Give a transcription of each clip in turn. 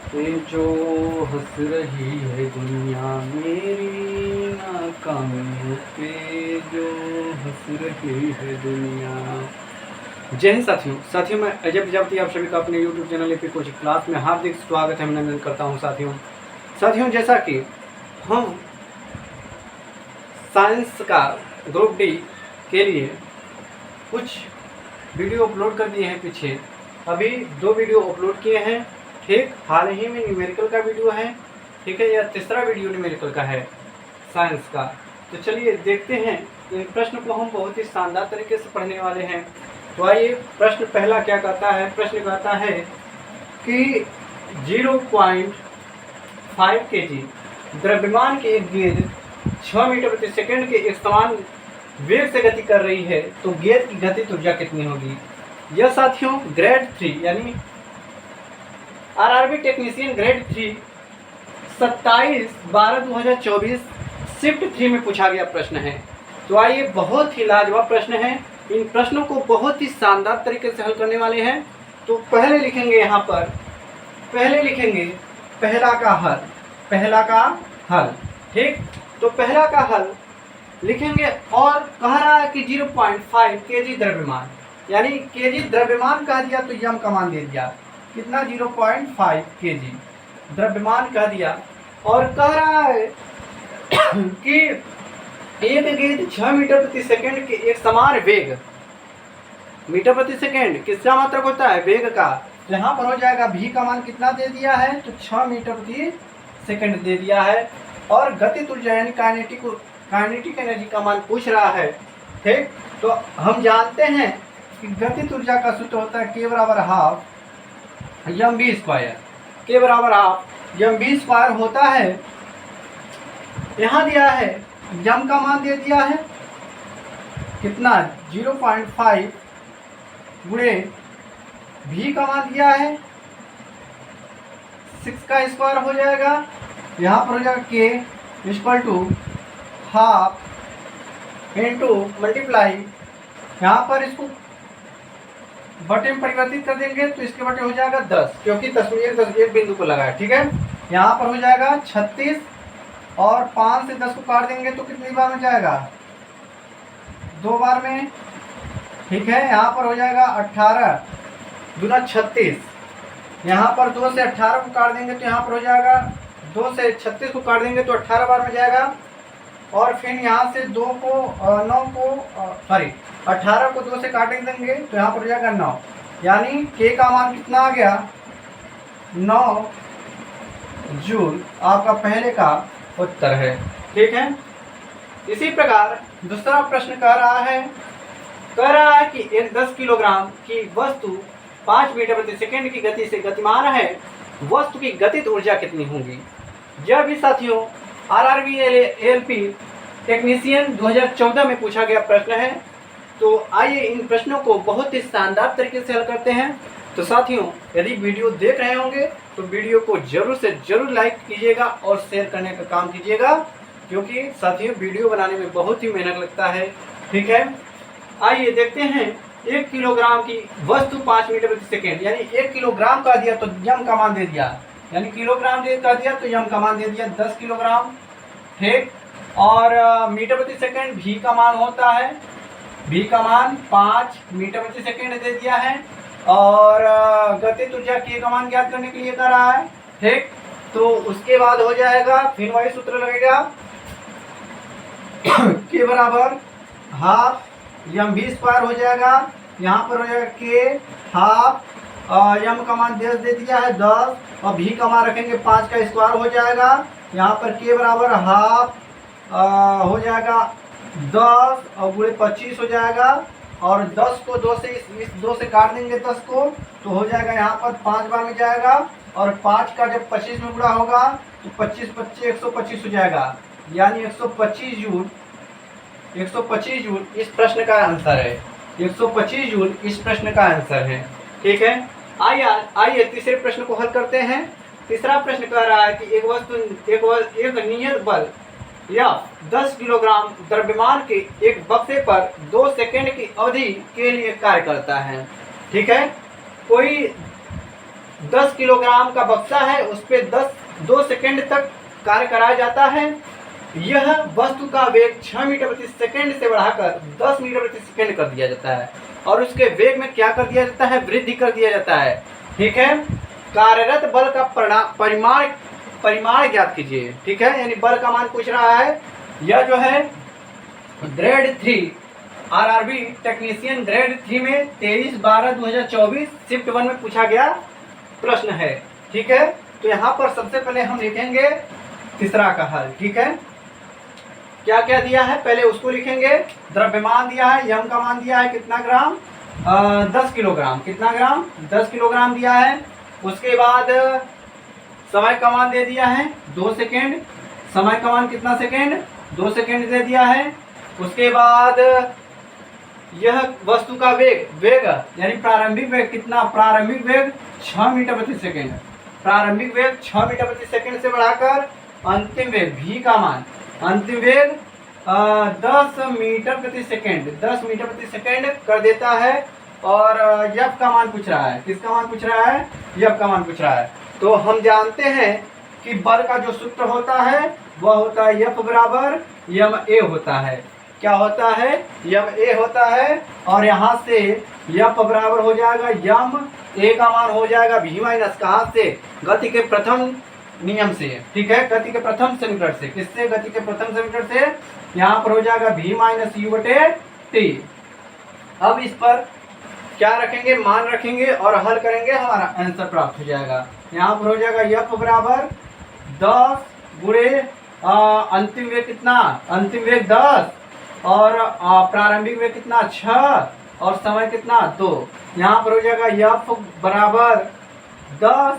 ये जो हंस रही है दुनिया मेरी नाकामियों पे, जो हंस रही है दुनिया। जय हिंद साथियों मैं अजय प्रजापति आप सभी का अपने YouTube channel AP coaching class में हार्दिक स्वागत है, अभिनंदन करता हूं। साथियों जैसा कि हम साइंस का ग्रुप डी के लिए कुछ वीडियो अपलोड कर दिए हैं। पीछे अभी 2 वीडियो अपलोड किए हैं, ठीक। हाल ही में न्यूमेरिकल का वीडियो है, ठीक है। यह तीसरा वीडियो न्यूमेरिकल का है साइंस का। तो चलिए देखते हैं, इन प्रश्न को हम बहुत ही शानदार तरीके से पढ़ने वाले हैं। तो आइए, प्रश्न पहला क्या कहता है। प्रश्न कहता है कि 0.5 kg द्रव्यमान की एक गेंद 6 मीटर प्रति सेकंड के एक समान वेग से गति कर रही है, तो गेंद की गतिज ऊर्जा कितनी होगी। यह साथियों ग्रेड 3 यानी आरआरबी टेक्नीशियन ग्रेड 3 27/12/2024 शिफ्ट 3 में पूछा गया प्रश्न है। तो आइए, बहुत ही लाजवाब प्रश्न है। इन प्रश्नों को बहुत ही शानदार तरीके से हल करने वाले हैं। तो पहले लिखेंगे, यहाँ पर पहले लिखेंगे पहला का हल, ठीक। तो पहला का हल लिखेंगे और कह रहा है कि 0.5 kg द्रव्यमान, यानी केजी द्रव्यमान कह दिया तो यम का मान दे दिया कितना 0.5 kg द्रव्यमान कह दिया। और कह रहा है कि एक गेंद 6 मीटर प्रति सेकंड के एक समान वेग, मीटर प्रति सेकंड किसका मात्रक होता है, वेग का। यहाँ पर हो जाएगा v का मान कितना दे दिया है, तो 6 मीटर प्रति सेकंड दे दिया है। और गतिज ऊर्जा यानी काइनेटिक एनर्जी का मान पूछ रहा है, ठीक। तो हम जानते हैं कि गतिज ऊर्जा का सूत्र होता है k बराबर हाफ mv स्क्वायर। k बराबर हाफ mv स्क्वायर होता है, यहाँ दिया है यम का मान दे दिया है कितना 0.5 गुणे v का मान दिया है 6 का स्क्वायर हो जाएगा। यहाँ पर हो जाएगा k equal to half into multiply, यहाँ पर इसको बटे में परिवर्तित कर देंगे तो इसके बटे हो जाएगा 10, क्योंकि 10 बिंदु को लगाया, ठीक है। यहाँ पर हो जाएगा 36 और 5 से 10 को काट देंगे तो कितनी बार में जाएगा, 2 बार में, ठीक है। यहाँ पर हो जाएगा 18 दूना 36, यहाँ पर 2 से 18 को काट देंगे तो यहाँ पर हो जाएगा 2 से 36 को काट देंगे तो 18 बार में जाएगा। और फिर यहाँ से 2 को 9 को 18 को 2 से काट देंगे तो यहाँ पर हो जाएगा 9, यानी k का मान कितना आ गया 9 जूल। आपका पहले का उत्तर है, ठीक है। इसी प्रकार दूसरा प्रश्न कह रहा है कि एक 10 किलोग्राम की वस्तु 5 मीटर प्रति सेकंड की गति से गतिमान है, वस्तु की गतिज ऊर्जा कितनी होगी। यह भी साथियों आरआरबी एएलपी टेक्नीशियन 2014 में पूछा गया प्रश्न है। तो आइए इन प्रश्नों को बहुत ही शानदार तरीके से हल करते हैं। तो साथियों, यदि वीडियो देख रहे होंगे तो वीडियो को जरूर से जरूर लाइक कीजिएगा और शेयर करने का काम कीजिएगा, क्योंकि साथियों वीडियो बनाने में बहुत ही मेहनत लगता है, ठीक है। आइए देखते हैं, 1 किलोग्राम की वस्तु 5 मीटर प्रति सेकेंड, यानी 1 किलोग्राम का दिया तो यम का मान दे दिया, यानी किलोग्राम का दिया तो यम का मान दे दिया 10 किलोग्राम, ठीक। और मीटर प्रति सेकेंड भी का मान होता है, भी का मान 5 मीटर प्रति सेकेंड दे दिया है। और गतिज ऊर्जा k का मान ज्ञात करने के लिए कर रहा है, ठीक। तो उसके बाद हो जाएगा, फिर वही सूत्र लगेगा k बराबर हाफ mv स्क्वायर हो जाएगा। यहाँ पर हो जाएगा k हाफ यम का मान 10 दे दिया है 10 और भी का मान रखेंगे 5 का स्क्वायर हो जाएगा। यहाँ पर k बराबर हाफ हो जाएगा 10 और गुणे 25 हो जाएगा। और 10 को 2 से इस 2 से काट देंगे 10 को तो हो जाएगा यहाँ पर 5 बार में जाएगा। और 5 का जब 25 में गुणा होगा तो 25 25 125 हो जाएगा, यानी 125 जूल। 125 जूल इस प्रश्न का आंसर है, 125 जूल इस प्रश्न का आंसर है, ठीक है। आइए तीसरे प्रश्न को हल करते हैं। तीसरा प्रश्न कह रहा है कि एक नियत बल या 10 किलोग्राम द्रव्यमान के एक बक्से पर 2 सेकंड की अवधि के लिए कार्य करता है, ठीक है। कोई 10 किलोग्राम का बक्सा है, उस पर 2 सेकेंड तक कार्य कराया जाता है। यह वस्तु का वेग 6 मीटर प्रति सेकेंड से बढ़ाकर 10 मीटर प्रति सेकेंड कर दिया जाता है, और उसके वेग में क्या कर दिया जाता है, वृद्धि कर दिया जाता है। ठीक है, कार्यरत बल का परिमाण ज्ञात कीजिए। ठीक है, यानी बल का मान पूछ रहा है। यह जो है ग्रेड 3 आरआरबी टेक्नीशियन ग्रेड 3 में 23/12/2024 शिफ्ट 1 में पूछा गया प्रश्न है। ठीक है, तो यहाँ पर सबसे पहले हम लिखेंगे तीसरा का हल। ठीक है, क्या क्या दिया है पहले उसको लिखेंगे। द्रव्यमान दिया है, यम का मान दिया है कितना ग्राम, 10 किलोग्राम। कितना ग्राम, 10 किलोग्राम दिया है। उसके बाद समय का मान दे दिया है 2 सेकेंड। समय का मान कितना सेकेंड, 2 सेकेंड दे दिया है। उसके बाद यह वस्तु का वेग यानी प्रारंभिक वेग कितना, प्रारंभिक वेग 6 मीटर प्रति सेकेंड। प्रारंभिक वेग 6 मीटर प्रति सेकेंड से बढ़ाकर अंतिम वेग v का मान, अंतिम वेग 10 मीटर प्रति सेकेंड, 10 मीटर प्रति सेकेंड कर देता है। और f का मान पूछ रहा है, किसका मान पूछ रहा है, f का मान पूछ रहा है। तो हम जानते हैं कि बल का जो सूत्र होता है वह होता है F बराबर यम ए होता है। क्या होता है, यम ए होता है। और यहाँ से F बराबर हो जाएगा यम ए का मान हो जाएगा v माइनस, कहाँ से, गति के प्रथम नियम से। ठीक है, गति के प्रथम समीकरण से। किससे, गति के प्रथम समीकरण से। यहाँ पर हो जाएगा v माइनस यू बटे टी। अब इस पर क्या रखेंगे, मान रखेंगे और हल करेंगे, हमारा आंसर प्राप्त हो जाएगा। यहाँ पर हो जाएगा F बराबर 10 गुणे अंतिम वेग कितना, अंतिम वेग 10 और प्रारंभिक वेग कितना 6 और समय कितना 2। यहाँ पर हो जाएगा F बराबर 10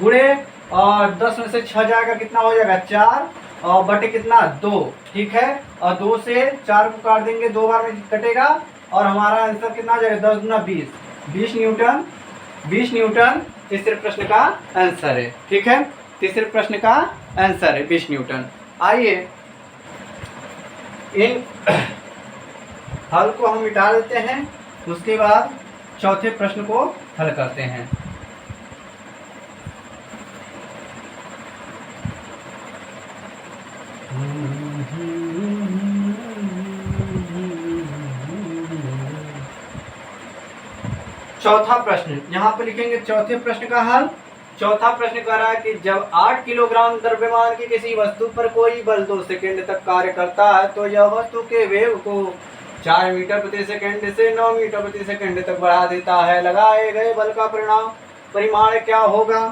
गुणे और 10 में से 6 जाएगा कितना हो जाएगा 4 और बटे कितना 2। ठीक है, और 2 से 4 को काट देंगे, 2 बार में कटेगा और हमारा आंसर कितना हो जाएगा 10 गुना 20 न्यूटन। 20 न्यूटन तीसरे प्रश्न का आंसर है। ठीक है, तीसरे प्रश्न का आंसर है 20 न्यूटन। आइए इन हल को हम मिटा देते हैं, उसके बाद चौथे प्रश्न को हल करते हैं। चौथा प्रश्न यहाँ पे लिखेंगे, चौथे प्रश्न का हल। चौथा प्रश्न कह रहा है कि जब 8 किलोग्राम द्रव्यमान की किसी वस्तु पर कोई बल 2 सेकेंड तक कार्य करता है तो यह वस्तु के वेग को 4 मीटर प्रति सेकेंड से 9 मीटर प्रति सेकेंड तक बढ़ा देता है। लगाए गए बल का परिमाण क्या होगा।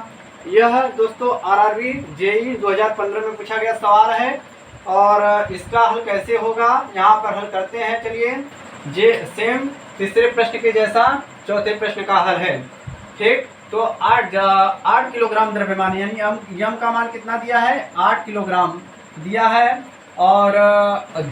यह दोस्तों आरआरबी जेई 2015 में पूछा गया सवाल है और इसका हल कैसे होगा यहाँ पर हल करते हैं। चलिए, सेम तीसरे प्रश्न के जैसा चौथे प्रश्न का हल है। ठीक, तो 8 किलोग्राम द्रव्यमान यानी यम का मान कितना दिया है, 8 किलोग्राम दिया है और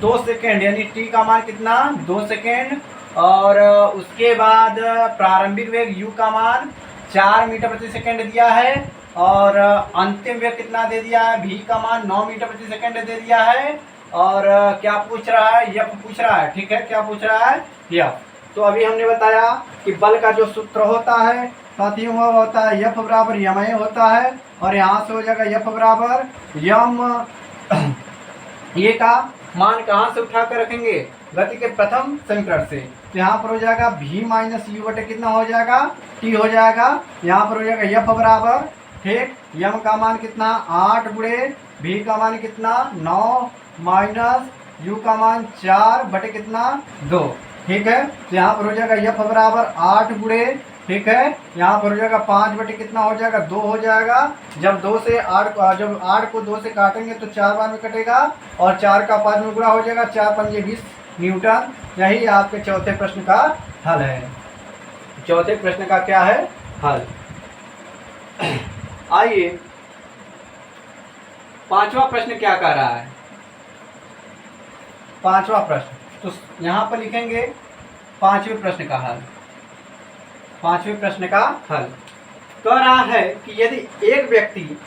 2 सेकेंड यानी टी का मान कितना 2 सेकेंड और उसके बाद प्रारंभिक वेग यू का मान 4 मीटर प्रति सेकेंड दिया है और अंतिम वेग कितना दे दिया है, v का मान 9 मीटर प्रति सेकेंड दे दिया है। और क्या पूछ रहा है, F पूछ रहा है। ठीक है, क्या पूछ रहा है, F। तो अभी हमने बताया कि बल का जो सूत्र होता है साथियों वह होता है F बराबर यम ए होता है और यहाँ से हो जाएगा F बराबर यम ए का मान कहाँ से उठा कर रखेंगे, गति के प्रथम समीकरण से। तो यहाँ पर हो जाएगा v माइनस यू बटे कितना हो जाएगा t हो जाएगा। यहाँ पर हो जाएगा F बराबर, ठीक, यम का मान कितना 8 गुणे v का मान कितना 9 माइनस u का मान 4 बटे कितना 2। ठीक है, तो यहाँ पर हो जाएगा F बराबर 8 गुणे, ठीक है, यहाँ पर हो जाएगा 5 बटे कितना हो जाएगा 2 हो जाएगा। जब 2 से 8 जब 8 को 2 से काटेंगे तो 4 बार में कटेगा और 4 का 5 में गुणा हो जाएगा, 4 पंजे 20 न्यूटन। यही आपके चौथे प्रश्न का हल है। चौथे प्रश्न का क्या है, हल। आइए पांचवा प्रश्न क्या कह रहा है। पांचवा प्रश्न तो यहाँ पर लिखेंगे पांचवें प्रश्न का हल। पांचवें प्रश्न का हल कह रहा है कि यदि एक व्यक्ति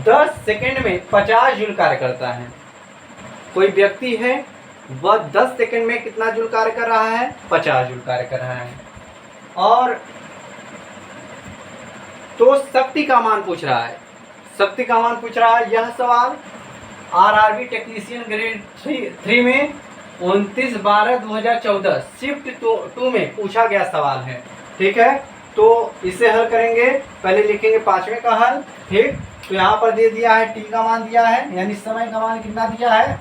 10 सेकंड में 50 जूल कार्य करता है, कोई व्यक्ति है वह 10 सेकंड में कितना जूल कार्य कर रहा है, 50 जूल कार्य कर रहा है और तो शक्ति का मान पूछ रहा है, शक्ति का मान पूछ रहा है। यह सवाल आरआरबी टेक्नीशियन ग्रेड 3 में 29/12/2014 शिफ्ट 2 में पूछा गया सवाल है। ठीक है, तो इसे हल करेंगे। पहले लिखेंगे पांचवें का हल। ठीक, तो यहाँ पर दे दिया है टी का मान दिया है, यानी समय का मान कितना दिया है,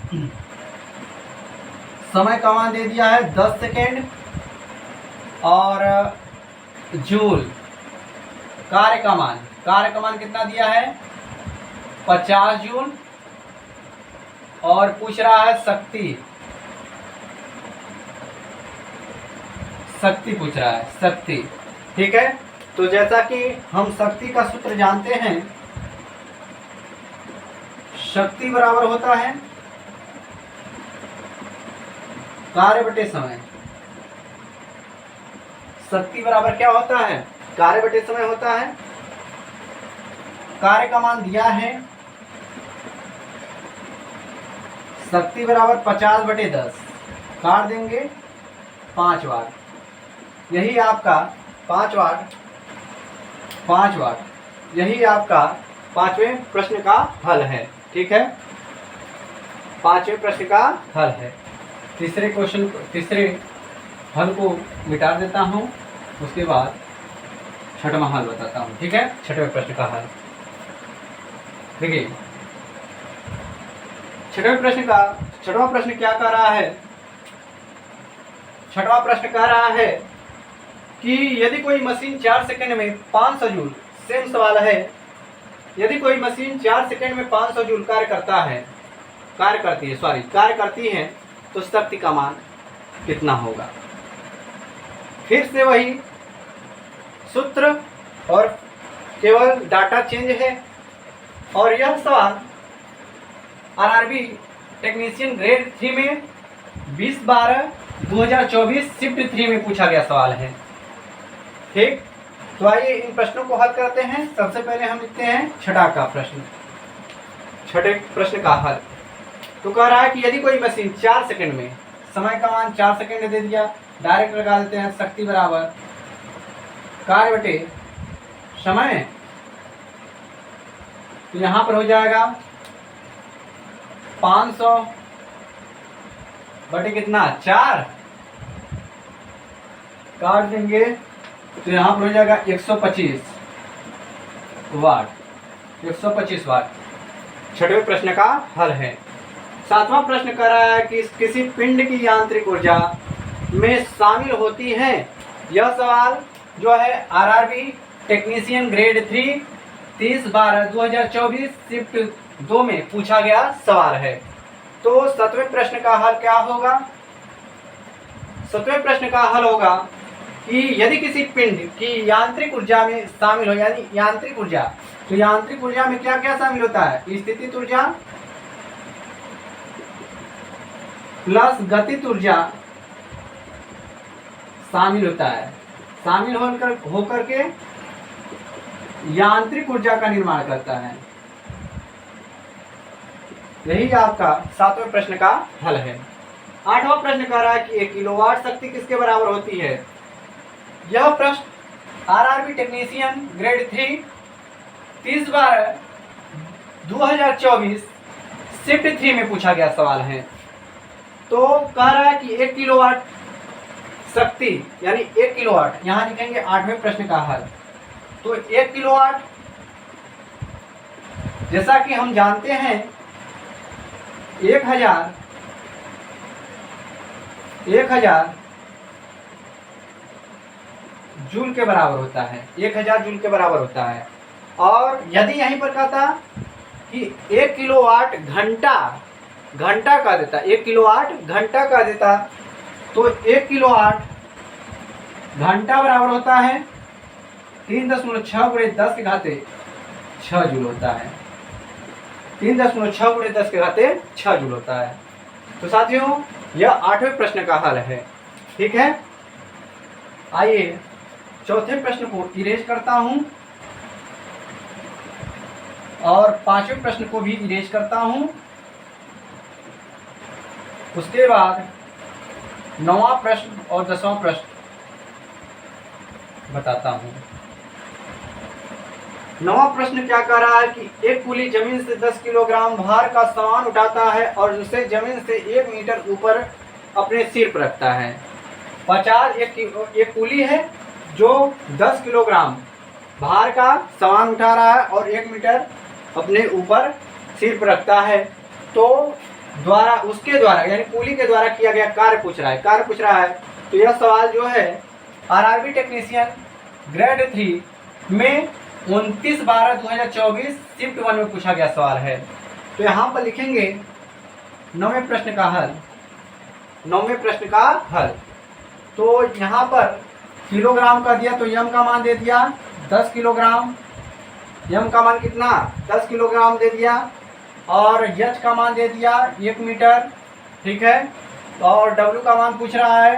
समय का मान दे दिया है 10 सेकेंड, और जूल कार्य का मान कितना दिया है 50 जूल, और पूछ रहा है शक्ति पूछ रहा है, शक्ति। ठीक है, तो जैसा कि हम शक्ति का सूत्र जानते हैं, शक्ति बराबर होता है कार्य बटे समय। शक्ति बराबर क्या होता है, कार्य बटे समय होता है। कार्य का मान दिया है, शक्ति बराबर 50/10, काट देंगे 5 वाट, यही आपका 5 वाट, यही आपका पांचवें प्रश्न का हल है। ठीक है, पांचवें प्रश्न का हल है। तीसरे हल को मिटा देता हूं, उसके बाद छठवां हल बताता हूं। ठीक है, छठवें प्रश्न का हल देखिए। छठवां प्रश्न क्या कह रहा है, छठवां प्रश्न कह रहा है कि यदि कोई मशीन 4 सेकंड में 500 जूल, सेम सवाल है, यदि कोई मशीन 4 सेकंड में 500 जूल कार्य करती है तो शक्ति का मान कितना होगा। फिर से वही सूत्र और केवल डाटा चेंज है, और यह सवाल आरआरबी टेक्नीशियन ग्रेड 3 में 20/12/2024 शिफ्ट 3 में पूछा गया सवाल है। ठीक, तो आइए इन प्रश्नों को हल करते हैं। सबसे पहले हम लिखते हैं छठे प्रश्न का हल। तो कह रहा है कि यदि कोई मशीन 4 सेकंड में, समय का मान 4 सेकंड दे दिया, डायरेक्ट लगा देते हैं, शक्ति बराबर कार्य बटे समय, तो यहां पर हो जाएगा 500 बटे कितना 4, काट देंगे, तो यहाँ पर हो जाएगा 125 वाट। छठवें प्रश्न का हल है। सातवां प्रश्न कर रहा है कि किसी पिंड की यांत्रिक ऊर्जा में शामिल होती है। यह सवाल जो है आरआरबी टेक्नीशियन ग्रेड 3 30/12/2024 शिफ्ट 2 में पूछा गया सवाल है। तो सातवें प्रश्न का हल क्या होगा, सातवें प्रश्न का हल होगा कि यदि किसी पिंड की यांत्रिक ऊर्जा में शामिल हो, यानी यांत्रिक ऊर्जा, तो यांत्रिक ऊर्जा में क्या क्या शामिल होता है, स्थितिज ऊर्जा प्लस गतिज ऊर्जा शामिल होता है, शामिल होकर के यांत्रिक ऊर्जा का निर्माण करता है। यही आपका सातवें प्रश्न का हल है। आठवां प्रश्न कह रहा है कि 1 किलोवाट शक्ति किसके बराबर होती है। यह प्रश्न आरआरबी टेक्नीशियन ग्रेड 3 30/12/2024 शिफ्ट 3 में पूछा गया सवाल है। तो कह रहा है कि 1 किलोवाट शक्ति, यानी 1 किलोवाट, यहां लिखेंगे आठवें प्रश्न का हल। तो 1 किलोवाट, जैसा कि हम जानते हैं 1000 जूल के बराबर होता है, 1000 जूल के बराबर होता है। और यदि यहीं पर कहता कि 1 किलोवाट घंटा का देता, 1 किलोवाट घंटा का देता, तो 1 किलोवाट घंटा बराबर होता है 3.6 × 10⁻6 जूल होता है, 3.6 × 10⁻6 जूल होता है। तो साथियों, यह आठवें प्रश्न का हल है। ठीक है, आइए चौथे प्रश्न को इरेज करता हूं और पांचवें प्रश्न को भी इरेज करता हूं। उसके बाद 9वां प्रश्न और 10वां प्रश्न बताता हूं। नवा प्रश्न क्या कह रहा है कि एक कुली जमीन से 10 किलोग्राम भार का सामान उठाता है और उसे जमीन से 1 मीटर ऊपर अपने सिर पर रखता है। 50 एक कुली है जो 10 किलोग्राम भार का सामान उठा रहा है और 1 मीटर अपने ऊपर सिर पर रखता है। तो उसके द्वारा यानी कुली के द्वारा किया गया कार्य पूछ रहा है। तो यह सवाल जो है आरआरबी टेक्नीशियन ग्रेड 3 में 29/12/2024 शिफ्ट 1 में पूछा गया सवाल है। तो यहाँ पर लिखेंगे 9वें प्रश्न का हल। तो यहाँ पर किलोग्राम का दिया तो यम का मान दे दिया 10 किलोग्राम, यम का मान कितना 10 किलोग्राम दे दिया, और यच का मान दे दिया 1 मीटर, ठीक है। और डब्ल्यू का मान पूछ रहा है।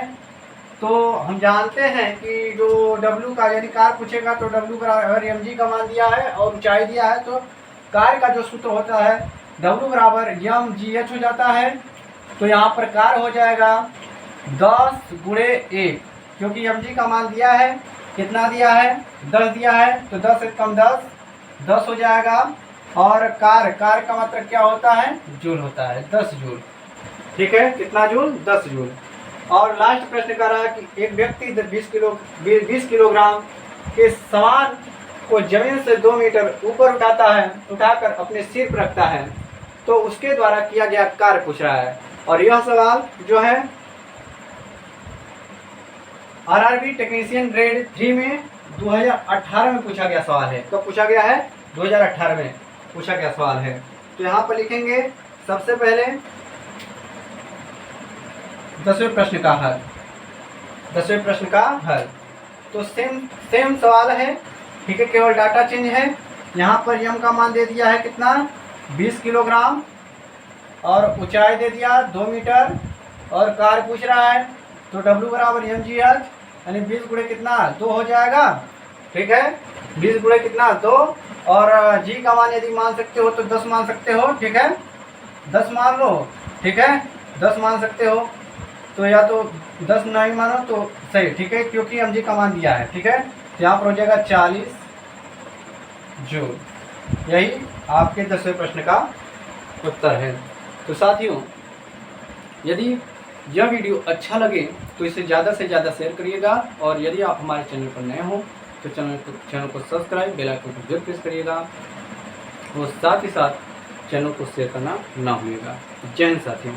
तो हम जानते हैं कि जो डब्ल्यू का यानी कार्य पूछेगा तो डब्ल्यू बराबर एम जी का मान दिया है और ऊंचाई दिया है, तो कार्य का जो सूत्र होता है डब्ल्यू बराबर एम जी एच हो जाता है। तो यहाँ पर कार्य हो जाएगा 10 गुणे 1, क्योंकि एम जी का मान दिया है, कितना दिया है 10 दिया है, तो 10 से कम 10 हो जाएगा। और कार्य का मतलब क्या होता है जूल होता है, 10 जूल, ठीक है। कितना जूल 10 जूल। और लास्ट प्रश्न कर रहा है कि एक व्यक्ति 20 किलोग्राम के सामान को जमीन से 2 मीटर ऊपर उठाकर अपने सिर पर रखता है, तो उसके द्वारा किया गया कार्य पूछ रहा है। और यह सवाल जो है आरआरबी टेक्नीशियन ग्रेड 3 में 2018 में पूछा गया सवाल है। कब पूछा गया है 2018 में पूछा गया सवाल है। तो यहाँ पर लिखेंगे सबसे पहले 10वें प्रश्न का हल। तो सेम सवाल है, ठीक है, केवल डाटा चेंज है। यहाँ पर यम का मान दे दिया है कितना 20 किलोग्राम और ऊंचाई दे दिया 2 मीटर और कार्य पूछ रहा है, तो डब्ल्यू बराबर एम जी एच यानी 20 गुणे कितना 2 हो जाएगा, ठीक है। 20 गुणे कितना 2, और जी का मान यदि मान सकते हो तो 10 मान सकते हो, ठीक है, 10 मान लो, ठीक है, 10 मान सकते हो। तो या तो 10 नहीं मानो तो सही, ठीक है, क्योंकि एम जी का मान दिया है, ठीक है। तो यहाँ पर हो जाएगा 40 जूल। यही आपके 10वें प्रश्न का उत्तर है। तो साथियों, यदि यह वीडियो अच्छा लगे तो इसे ज़्यादा से ज़्यादा शेयर करिएगा, और यदि आप हमारे चैनल पर नए हो तो चैनल को सब्सक्राइब, बेल आइकन को जरूर प्रेस करिएगा, और साथ ही साथ चैनल को शेयर करना ना भूलिएगा। जय हिंद साथियों।